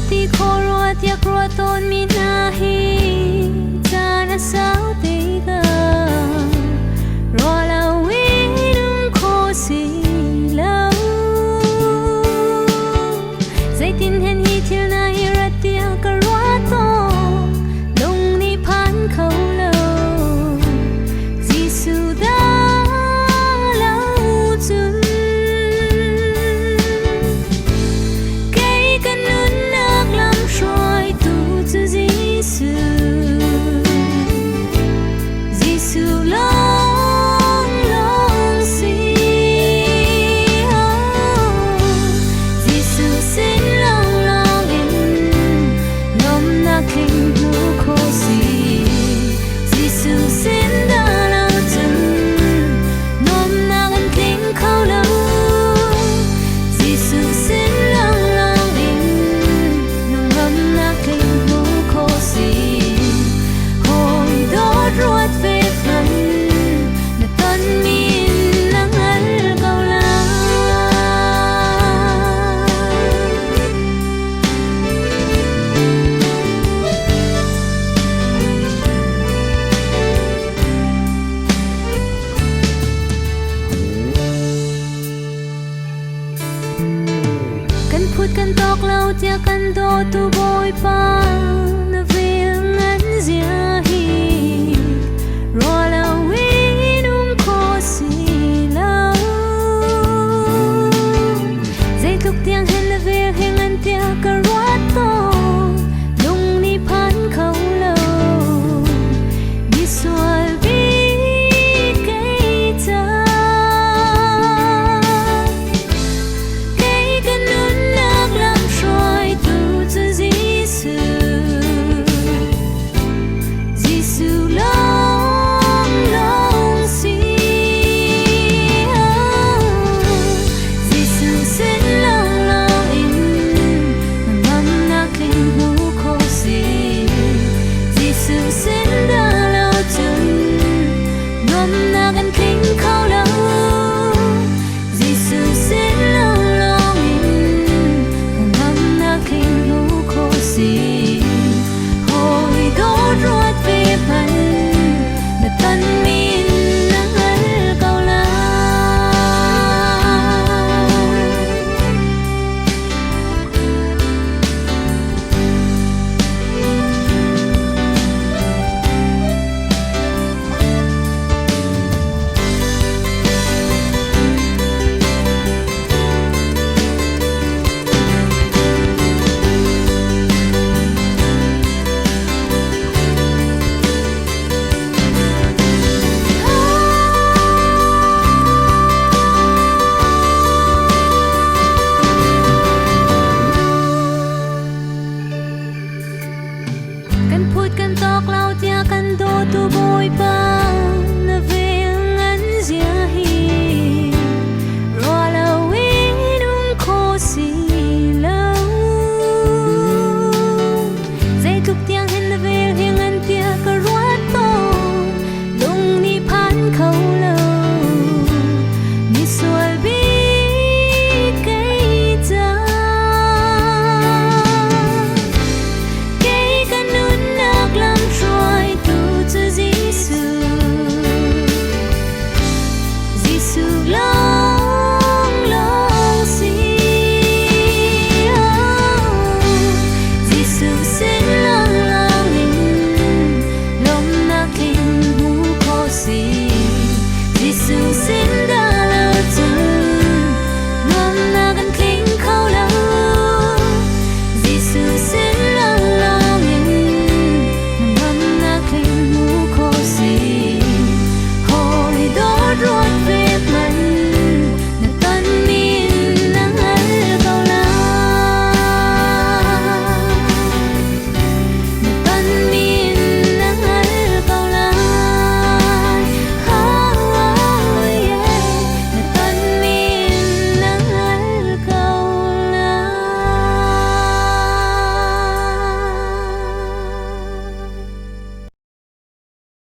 ti khorot ya kroton minahi jana sautiga rola winum khosi lau zaitin hen hi thil na hi ratia karwato long ni phan khau lo jisu da lau chun kai kanun nak lam shoi tu zu jisu jisu long long si jisu sin long long in nom na king nu khosi jisu sin da lao chun nom na kan king khau lo jisu sin long long in nom na king nu khosi hoi do ruat ve phan na ton min nang al kau la kan phut kan tok lau tia kan do tu boy pa na vil ngan zia